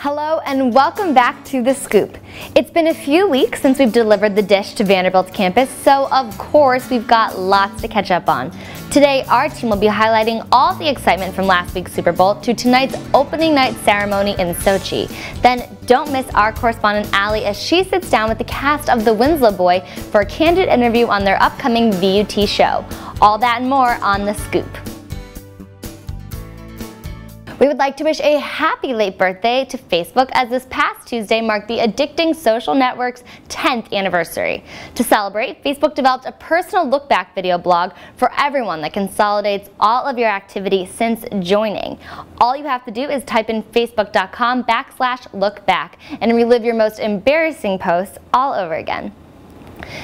Hello and welcome back to The Scoop. It's been a few weeks since we've delivered the dish to Vanderbilt's campus, so of course we've got lots to catch up on. Today our team will be highlighting all the excitement from last week's Super Bowl to tonight's opening night ceremony in Sochi. Then don't miss our correspondent Allie as she sits down with the cast of The Winslow Boy for a candid interview on their upcoming VUT show. All that and more on The Scoop. We would like to wish a happy late birthday to Facebook as this past Tuesday marked the addicting social network's 10th anniversary. To celebrate, Facebook developed a personal look-back video blog for everyone that consolidates all of your activity since joining. All you have to do is type in facebook.com/lookback and relive your most embarrassing posts all over again.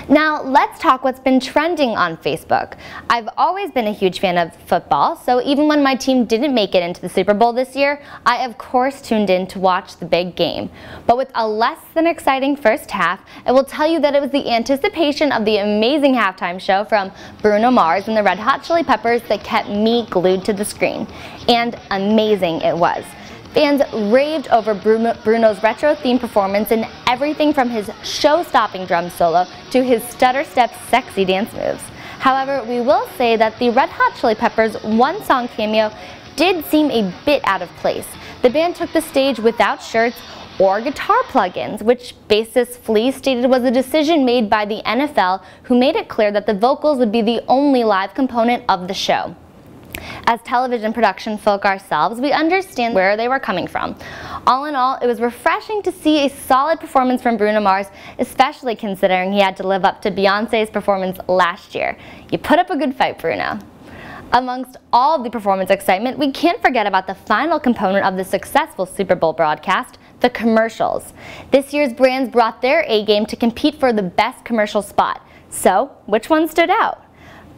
Now let's talk what's been trending on Facebook. I've always been a huge fan of football, so even when my team didn't make it into the Super Bowl this year, I of course tuned in to watch the big game. But with a less than exciting first half, I will tell you that it was the anticipation of the amazing halftime show from Bruno Mars and the Red Hot Chili Peppers that kept me glued to the screen. And amazing it was. Fans raved over Bruno's retro-themed performance in everything from his show-stopping drum solo to his stutter-step sexy dance moves. However, we will say that the Red Hot Chili Peppers' one-song cameo did seem a bit out of place. The band took the stage without shirts or guitar plugins, which bassist Flea stated was a decision made by the NFL, who made it clear that the vocals would be the only live component of the show. As television production folk ourselves, we understand where they were coming from. All in all, it was refreshing to see a solid performance from Bruno Mars, especially considering he had to live up to Beyoncé's performance last year. You put up a good fight, Bruno. Amongst all of the performance excitement, we can't forget about the final component of the successful Super Bowl broadcast, the commercials. This year's brands brought their A-game to compete for the best commercial spot. So, which one stood out?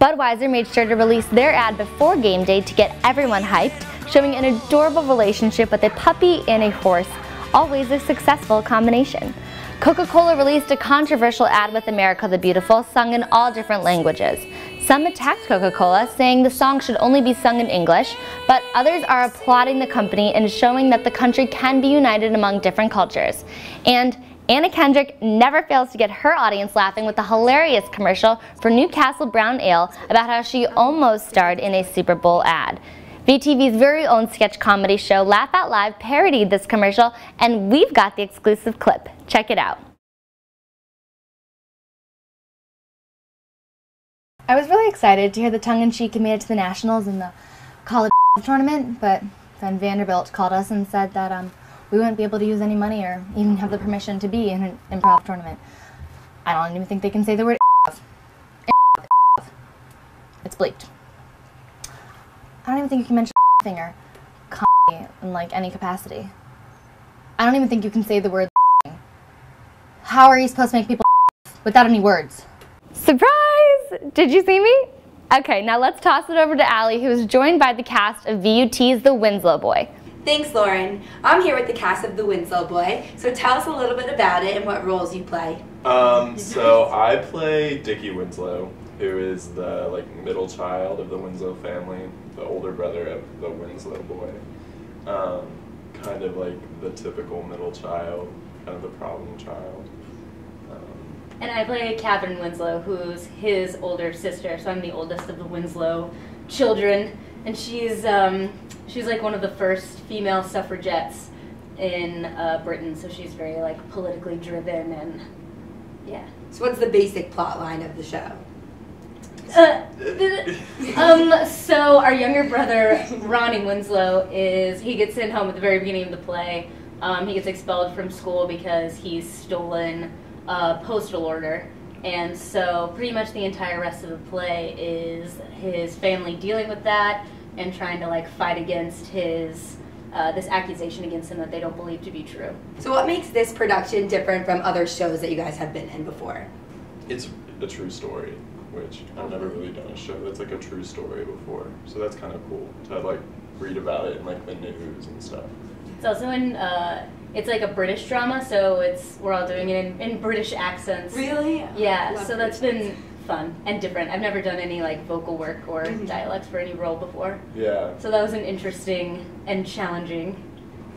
Budweiser made sure to release their ad before game day to get everyone hyped, showing an adorable relationship with a puppy and a horse, always a successful combination. Coca-Cola released a controversial ad with America the Beautiful, sung in all different languages. Some attacked Coca-Cola, saying the song should only be sung in English, but others are applauding the company and showing that the country can be united among different cultures. And Anna Kendrick never fails to get her audience laughing with a hilarious commercial for Newcastle Brown Ale about how she almost starred in a Super Bowl ad. VTV's very own sketch comedy show Laugh Out Loud parodied this commercial, and we've got the exclusive clip. Check it out. I was really excited to hear the tongue-in-cheek made it to the Nationals in the college tournament, but then Vanderbilt called us and said that we wouldn't be able to use any money or even have the permission to be in an improv tournament. I don't even think they can say the word It's bleeped. I don't even think you can mention thing or comedy in like any capacity. I don't even think you can say the word. How are you supposed to make people without any words? Surprise! Did you see me? Okay, now let's toss it over to Allie, who is joined by the cast of VUT's The Winslow Boy. Thanks, Lauren. I'm here with the cast of The Winslow Boy, so tell us a little bit about it and what roles you play. So I play Dickie Winslow, who is the middle child of the Winslow family, the older brother of the Winslow Boy. Kind of like the typical middle child, kind of the problem child. And I play Catherine Winslow, who's his older sister, so I'm the oldest of the Winslow children, and she's like one of the first female suffragettes in Britain, so she's very politically driven and yeah. So what's the basic plot line of the show? So our younger brother, Ronnie Winslow, he gets sent home at the very beginning of the play. He gets expelled from school because he's stolen a postal order. And so pretty much the entire rest of the play is his family dealing with that and trying to fight against his this accusation against him that they don't believe to be true. So what makes this production different from other shows that you guys have been in before? It's a true story, which I've never really done a show that's a true story before. So that's kind of cool to read about it in the news and stuff. It's also in it's a British drama, so we're all doing it in British accents. Really? Yeah, so that's been fun and different. I've never done any vocal work or dialects for any role before. Yeah. So that was an interesting and challenging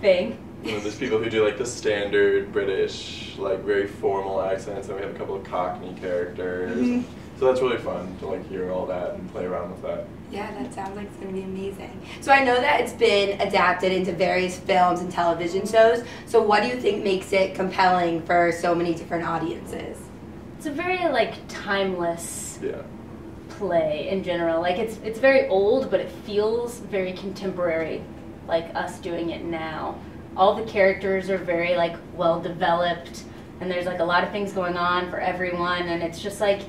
thing. You know, there's people who do like the standard British, like very formal accents, and we have a couple of Cockney characters. So that's really fun to like hear all that and play around with that. Yeah, that sounds like it's going to be amazing. So I know that it's been adapted into various films and television shows. So what do you think makes it compelling for so many different audiences? It's a very like timeless Yeah. play in general. Like it's very old, but it feels very contemporary, like us doing it now. All the characters are very like well developed, and there's like a lot of things going on for everyone, and it's just like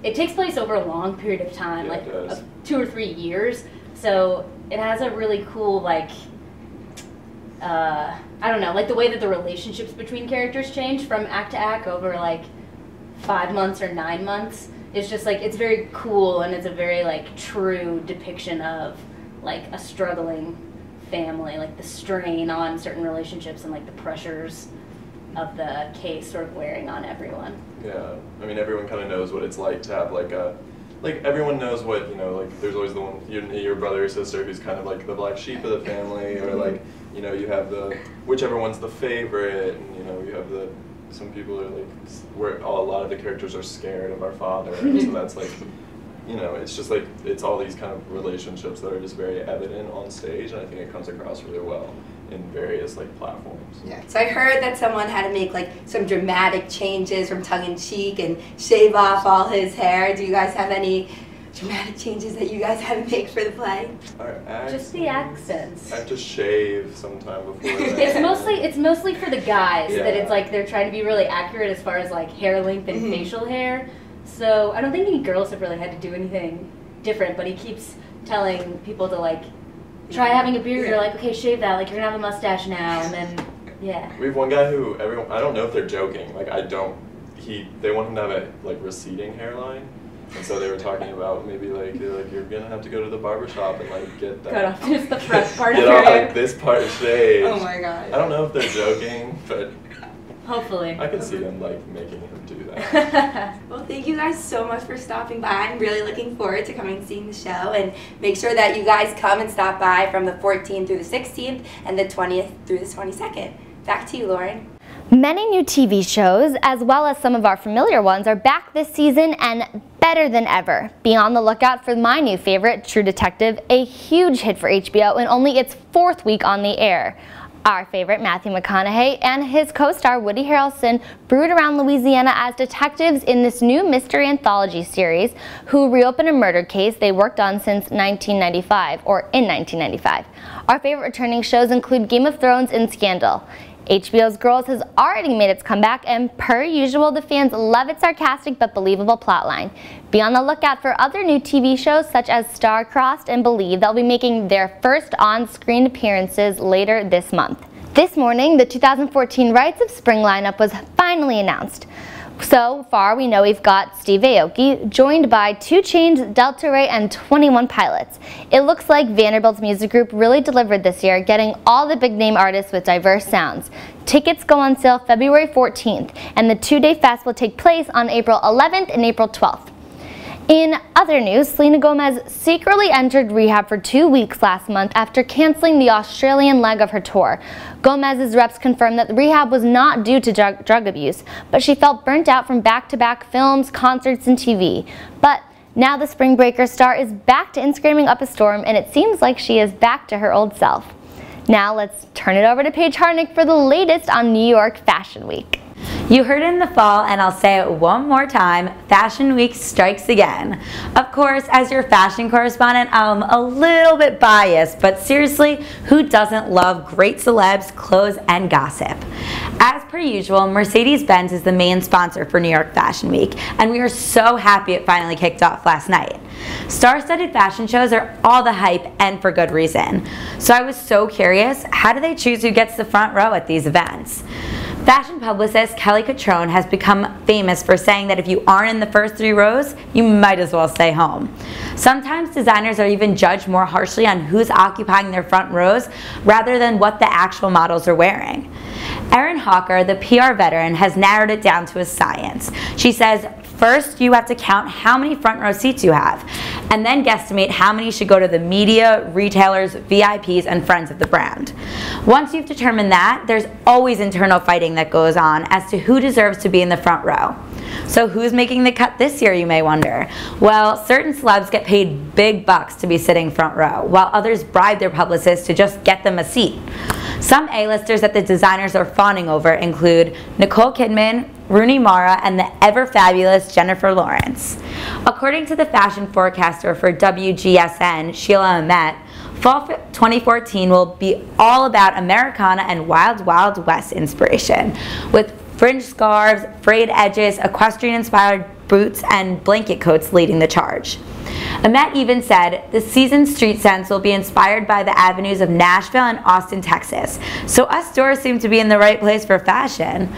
it takes place over a long period of time, like 2 or 3 years. So it has a really cool like I don't know, like the way that the relationships between characters change from act to act over like 5 months or 9 months. It's just like it's very cool, and it's a very like true depiction of like a struggling family, like the strain on certain relationships and like the pressures of the case sort of wearing on everyone. Yeah, I mean everyone kind of knows what it's like to have like a, like everyone knows what, you know, like there's always the one, your brother or sister who's kind of like the black sheep of the family, or like, you know, you have the, whichever one's the favorite, and you know, you have the, some people are like, where a lot of the characters are scared of our father, and so that's like, you know, it's just like, it's all these kind of relationships that are just very evident on stage, and I think it comes across really well in various like platforms. Yeah. So I heard that someone had to make like some dramatic changes from tongue-in-cheek and shave off all his hair. Do you guys have any dramatic changes that you guys had to make for the play? Just the accents. I have to shave sometime before that. It's mostly for the guys, that it's like they're trying to be really accurate as far as like hair length and facial hair. So I don't think any girls have really had to do anything different, but he keeps telling people to like try having a beard. You're like, okay, shave that. Like you're gonna have a mustache now, and then We have one guy who everyone, I don't know if they're joking. Like they want him to have a like receding hairline, and so they were talking about maybe like you're gonna have to go to the barbershop and like get that cut off just the front part of get your off hair. like this part shaved. Oh my god. I don't know if they're joking, but Hopefully. I can see them like making him do that. Well, thank you guys so much for stopping by. I'm really looking forward to coming and seeing the show, and make sure that you guys come and stop by from the 14th through the 16th and the 20th through the 22nd. Back to you, Lauren. Many new TV shows, as well as some of our familiar ones, are back this season and better than ever. Be on the lookout for my new favorite, True Detective, a huge hit for HBO in only its 4th week on the air. Our favorite, Matthew McConaughey, and his co-star Woody Harrelson brood around Louisiana as detectives in this new mystery anthology series who reopen a murder case they worked on since 1995, or in 1995. Our favorite returning shows include Game of Thrones and Scandal. HBO's Girls has already made its comeback, and per usual, the fans love its sarcastic but believable plotline. Be on the lookout for other new TV shows such as Star-Crossed and Believe that will be making their first on-screen appearances later this month. This morning, the 2014 Rites of Spring lineup was finally announced. So far, we know we've got Steve Aoki, joined by 2 Chainz, Delta Ray, and 21 Pilots. It looks like Vanderbilt's music group really delivered this year, getting all the big-name artists with diverse sounds. Tickets go on sale February 14th, and the 2-day fest will take place on April 11th and April 12th. In other news, Selena Gomez secretly entered rehab for 2 weeks last month after canceling the Australian leg of her tour. Gomez's reps confirmed that the rehab was not due to drug abuse, but she felt burnt out from back-to-back films, concerts, and TV. But now the Spring Breakers star is back to Instagramming up a storm, and it seems like she is back to her old self. Now let's turn it over to Paige Harnick for the latest on New York Fashion Week. You heard it in the fall, and I'll say it one more time, Fashion Week strikes again. Of course, as your fashion correspondent, I'm a little bit biased, but seriously, who doesn't love great celebs, clothes, and gossip? As per usual, Mercedes-Benz is the main sponsor for New York Fashion Week, and we are so happy it finally kicked off last night. Star-studded fashion shows are all the hype, and for good reason. So I was so curious, how do they choose who gets the front row at these events? Fashion publicist Kelly Cutrone has become famous for saying that if you aren't in the first 3 rows, you might as well stay home. Sometimes designers are even judged more harshly on who's occupying their front rows rather than what the actual models are wearing. Erin Hawker, the PR veteran, has narrowed it down to a science. She says, first, you have to count how many front row seats you have. and then guesstimate how many should go to the media, retailers, VIPs, and friends of the brand. Once you've determined that, there's always internal fighting that goes on as to who deserves to be in the front row. So who's making the cut this year, you may wonder? Well, certain celebs get paid big bucks to be sitting front row, while others bribe their publicists to just get them a seat. Some A-listers that the designers are fawning over include Nicole Kidman, Rooney Mara, and the ever-fabulous Jennifer Lawrence. According to the fashion forecaster for WGSN, Sheila Ahmet, Fall 2014 will be all about Americana and Wild Wild West inspiration, with fringe scarves, frayed edges, equestrian-inspired boots, and blanket coats leading the charge. Ahmet even said, the season's street sense will be inspired by the avenues of Nashville and Austin, Texas. So us stores seem to be in the right place for fashion.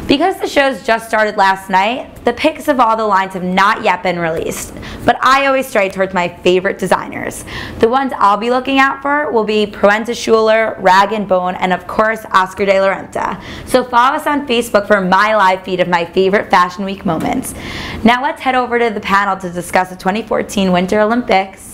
Because the shows just started last night, the pics of all the lines have not yet been released, but I always stray towards my favorite designers. The ones I'll be looking out for will be Proenza Schuler, Rag & Bone, and of course Oscar de la Renta. So follow us on Facebook for my live feed of my favorite Fashion Week moments. Now let's head over to the panel to discuss the 2014 Winter Olympics.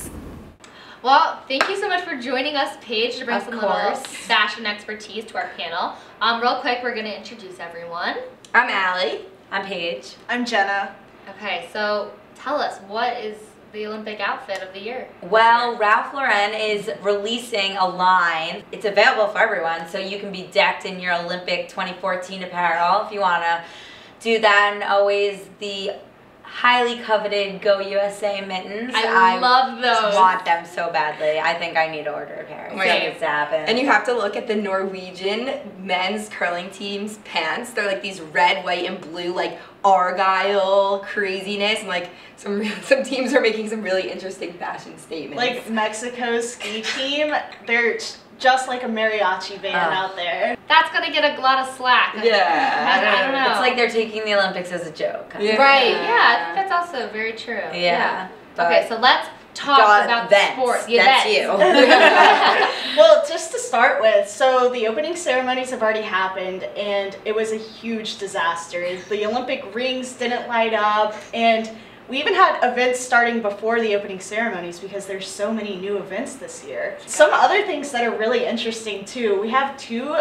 Well, thank you so much for joining us, Paige, to bring some little fashion expertise to our panel. Real quick, we're going to introduce everyone. I'm Allie. I'm Paige. I'm Jenna. Okay, so tell us, what is the Olympic outfit of the year? Well, Ralph Lauren is releasing a line. It's available for everyone, so you can be decked in your Olympic 2014 apparel if you want to do that, and always the highly coveted Go USA mittens. I love those. Want them so badly. I think I need to order a pair. So it needs to happen. And you have to look at the Norwegian men's curling team's pants. They're like these red, white, and blue, like Argyle craziness. And like some teams are making some really interesting fashion statements. Like Mexico's ski team, they're just like a mariachi band out there. That's gonna get a lot of slack. Yeah. I don't know. It's like they're taking the Olympics as a joke. Yeah. Right, yeah, that's also very true. Yeah. Okay, so let's talk about the sport. The That's events. you. Well, just to start with, so the opening ceremonies have already happened, and it was a huge disaster. The Olympic rings didn't light up, and we even had events starting before the opening ceremonies because there's so many new events this year. Some other things that are really interesting too, we have two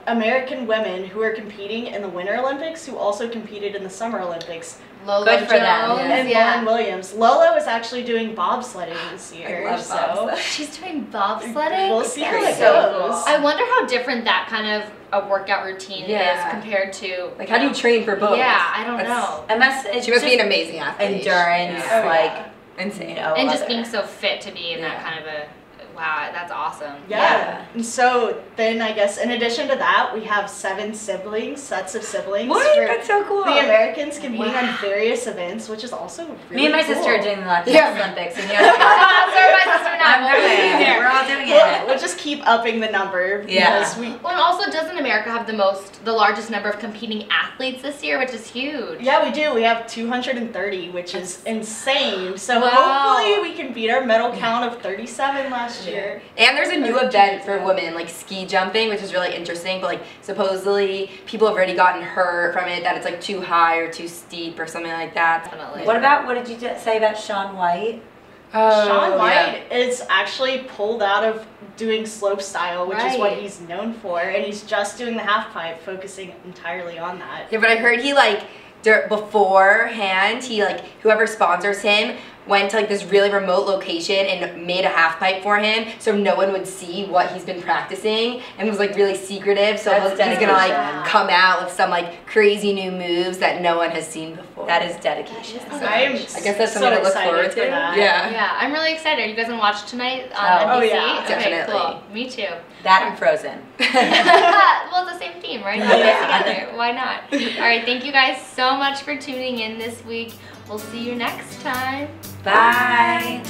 American women who are competing in the Winter Olympics who also competed in the Summer Olympics. Lola Good for them. Jones, And Lauren Williams. Lola is actually doing bobsledding this year. I love bobsled. She's doing bobsledding? We'll see how it So goes. cool. I wonder how different that kind of a workout routine is compared to... Like, how do you train for both? Yeah, I don't know. It's She must be just an amazing athlete. endurance, Yeah. like Insane. And just being so fit to be in that kind of a... Wow, that's awesome. Yeah. And so then I guess in addition to that, we have 7 siblings, sets of siblings. What? For That's so cool. The Americans competing on various events, which is also really me and my cool. sister are doing the Olympics, and you're I'm doing it. We're all doing We'll, it. we'll just keep upping the number Yeah. because we. Well, and also, doesn't America have the largest number of competing athletes this year, which is huge? Yeah, we do. We have 230, which is insane. So Wow. hopefully we can beat our medal count of 37 last year. And there's a new event for women, like ski jumping, which is really interesting. But like supposedly people have already gotten hurt from it, that it's like too high or too steep or something like that. Definitely. What did you say about Shaun White? Shaun White is actually pulled out of doing slope style, which is what Right. he's known for, and he's just doing the half pipe, focusing entirely on that. Yeah, but I heard he like beforehand, he like whoever sponsors him went to like this really remote location and made a half pipe for him so no one would see what he's been practicing, and was like really secretive, so That's he's gonna dedication. like come out with some like crazy new moves that no one has seen before. That is dedication. I guess that's so something to look excited forward for to. that. Yeah. Yeah, I'm really excited. Are you guys gonna watch tonight on Oh, NBC? yeah, Okay, definitely. cool. Me too. That and Frozen. Well, it's the same theme, right? Yeah. Together. Why not? All right, thank you guys so much for tuning in this week. We'll see you next time. Bye.